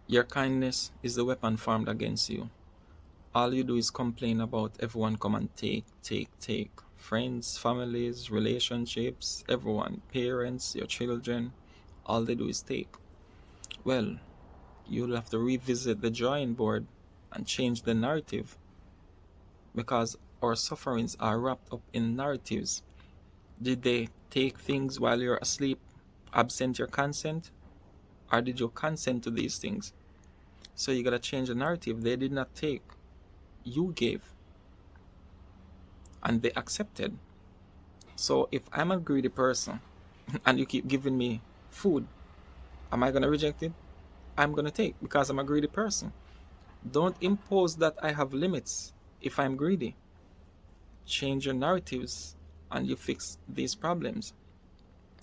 Your kindness is the weapon formed against you. All you do is complain about everyone come and take, take, take. Friends, families, relationships, everyone, parents, your children, all they do is take. Well, you'll have to revisit the drawing board and change the narrative, because our sufferings are wrapped up in narratives. Did they take things while you're asleep, absent your consent? Or did you consent to these things? So you gotta change the narrative. They did not take, you gave, and they accepted. So if I'm a greedy person and you keep giving me food, am I gonna reject it? I'm gonna take, because I'm a greedy person. Don't impose that I have limits if I'm greedy. Change your narratives and you fix these problems.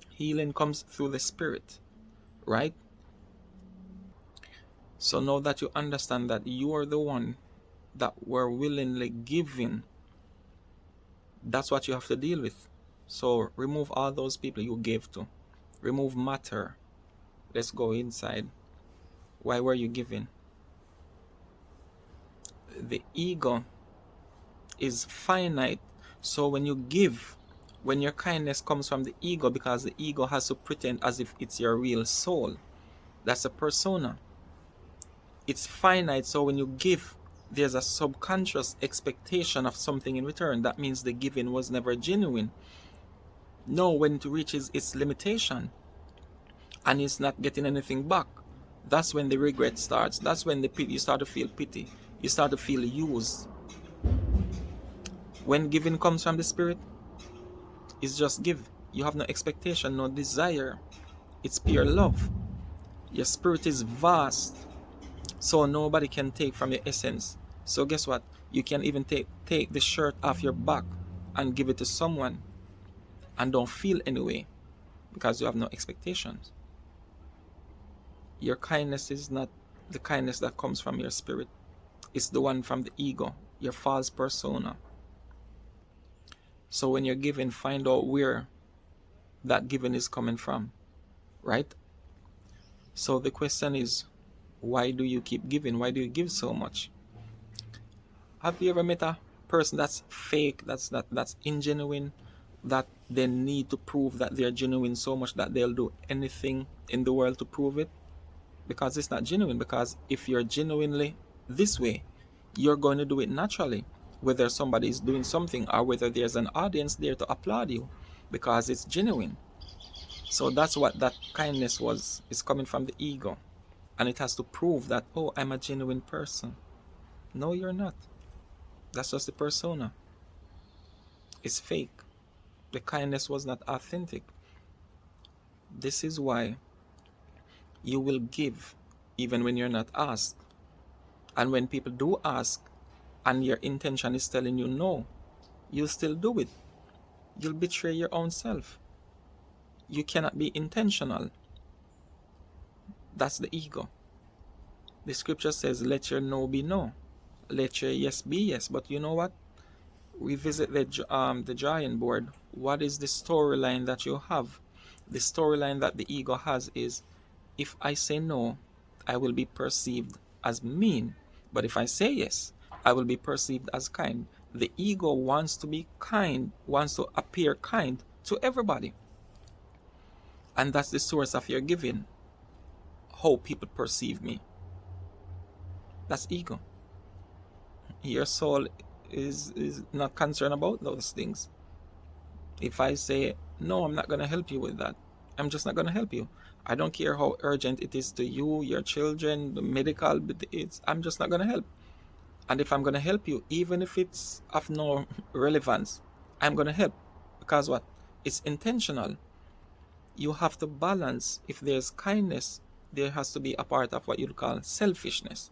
Healing comes through the spirit, right? So now that you understand that you are the one that were willingly giving, that's what you have to deal with. So remove all those people you gave to. Remove matter. Let's go inside. Why were you giving? The ego is finite. So when you give, when your kindness comes from the ego, because the ego has to pretend as if it's your real soul. That's a persona. It's finite. So when you give, there's a subconscious expectation of something in return. That means the giving was never genuine. No, when it reaches its limitation and it's not getting anything back, that's when the regret starts. That's when you start to feel pity. You start to feel used. When giving comes from the spirit, it's just give. You have no expectation, no desire. It's pure love. Your spirit is vast, so nobody can take from your essence. So guess what? You can even take the shirt off your back and give it to someone and don't feel anyway, because you have no expectations. Your kindness is not the kindness that comes from your spirit. It's the one from the ego, your false persona. So when you're giving, find out where that giving is coming from, right? So the question is, why do you keep giving? Why do you give so much? Have you ever met a person that's fake, that's ingenuine, that they need to prove that they're genuine so much that they'll do anything in the world to prove it? Because it's not genuine. Because if you're genuinely this way, you're going to do it naturally, whether somebody is doing something or whether there's an audience there to applaud you, because it's genuine. So that's what that kindness was. It's coming from the ego, and it has to prove that, oh, I'm a genuine person. No, you're not. That's just the persona. It's fake. The kindness was not authentic. This is why you will give even when you're not asked. And when people do ask and your intention is telling you no, you'll still do it. You'll betray your own self. You cannot be intentional. That's the ego. The scripture says, let your no be no. Let your yes be yes. But you know what? Revisit the drawing board. What is the storyline that you have? The storyline that the ego has is, if I say no, I will be perceived as mean. But if I say yes, I will be perceived as kind. The ego wants to be kind, wants to appear kind to everybody. And that's the source of your giving. How people perceive me. That's ego. Your soul is not concerned about those things. If I say, no, I'm not going to help you with that, I'm just not going to help you. I don't care how urgent it is to you, your children, the medical, I'm just not going to help. And if I'm going to help you, even if it's of no relevance, I'm going to help. Because what? It's intentional. You have to balance. If there's kindness, there has to be a part of what you'd call selfishness.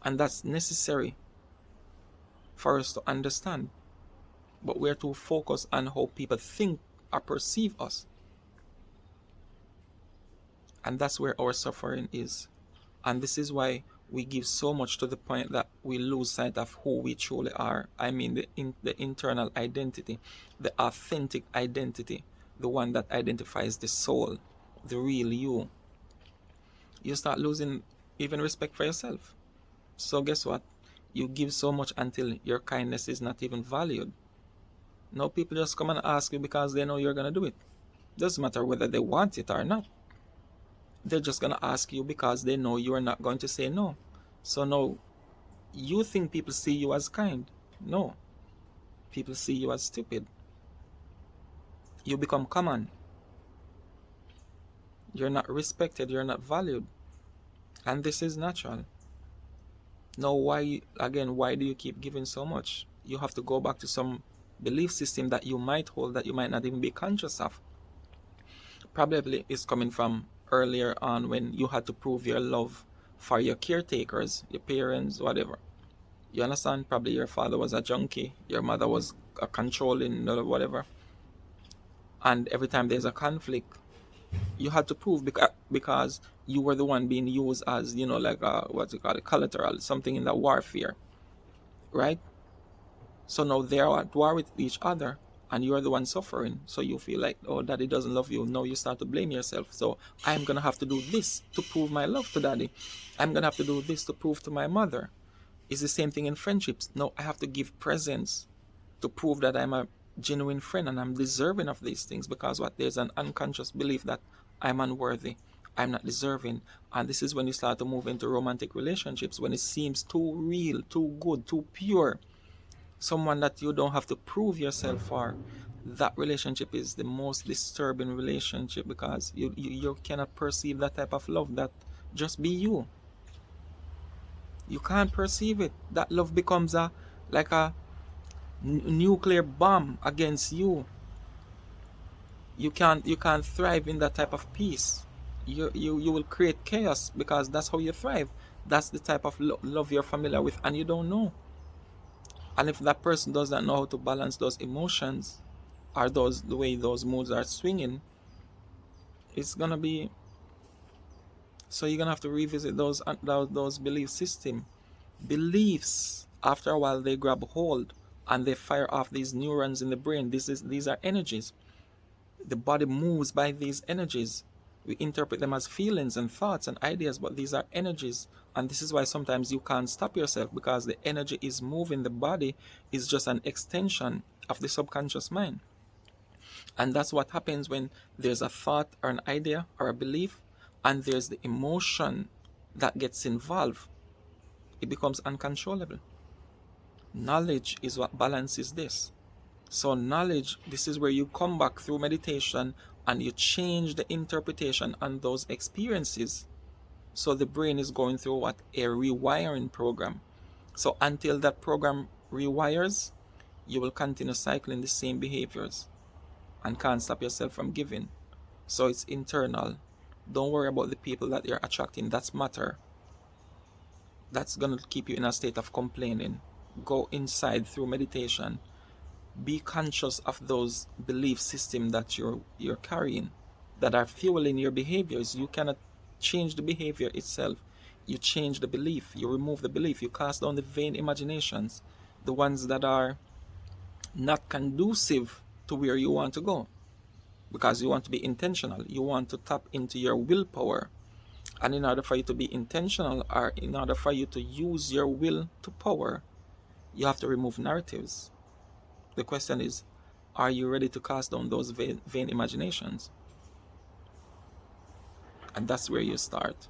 And that's necessary for us to understand. But we're too focused on how people think or perceive us. And that's where our suffering is. And this is why we give so much to the point that we lose sight of who we truly are. I mean, the internal identity, the authentic identity, the one that identifies the soul, the real you. You start losing even respect for yourself. So guess what? You give so much until your kindness is not even valued. No, people just come and ask you because they know you're going to do it. Doesn't matter whether they want it or not. They're just going to ask you because they know you are not going to say no. So no, you think people see you as kind. No, people see you as stupid. You become common. You're not respected, you're not valued. And this is natural. Now, why do you keep giving so much? You have to go back to some belief system that you might hold that you might not even be conscious of. Probably is coming from earlier on when you had to prove your love for your caretakers, your parents, whatever. You understand? Probably your father was a junkie, your mother was a controlling, whatever. And every time there's a conflict, you had to prove because you were the one being used as, like what's it called, a collateral, something in the warfare, right? So now they are at war with each other and you are the one suffering. So you feel like, oh, daddy doesn't love you. Now you start to blame yourself. So I'm going to have to do this to prove my love to daddy. I'm going to have to do this to prove to my mother. It's the same thing in friendships. No, I have to give presents to prove that I'm a genuine friend and I'm deserving of these things, because what? There's an unconscious belief that I'm unworthy, I'm not deserving. And this is when you start to move into romantic relationships, when it seems too real, too good, too pure. Someone that you don't have to prove yourself for. That relationship is the most disturbing relationship, because you cannot perceive that type of love, that just be you. You can't perceive it. That love becomes like a nuclear bomb against you. You can't thrive in that type of peace. You will create chaos, because that's how you thrive. That's the type of love you're familiar with and you don't know. And if that person does not know how to balance those emotions, or the way those moods are swinging, it's gonna be, so you're gonna have to revisit those belief system. Beliefs, after a while, they grab hold and they fire off these neurons in the brain. These are energies. The body moves by these energies. We interpret them as feelings and thoughts and ideas, but these are energies. And this is why sometimes you can't stop yourself, because the energy is moving. The body is just an extension of the subconscious mind. And that's what happens when there's a thought or an idea or a belief, and there's the emotion that gets involved. It becomes uncontrollable. Knowledge is what balances this. So knowledge, this is where you come back through meditation and you change the interpretation on those experiences. So the brain is going through what? A rewiring program. So until that program rewires, you will continue cycling the same behaviors and can't stop yourself from giving. So it's internal. Don't worry about the people that you're attracting. That's matter. That's going to keep you in a state of complaining. Go inside through meditation. Be conscious of those belief systems that you're carrying, that are fueling your behaviors. You cannot change the behavior itself. You change the belief. You remove the belief. You cast down the vain imaginations, the ones that are not conducive to where you want to go, because you want to be intentional. You want to tap into your willpower. And in order for you to be intentional, or in order for you to use your will to power, you have to remove narratives. The question is, are you ready to cast down those vain imaginations? And that's where you start.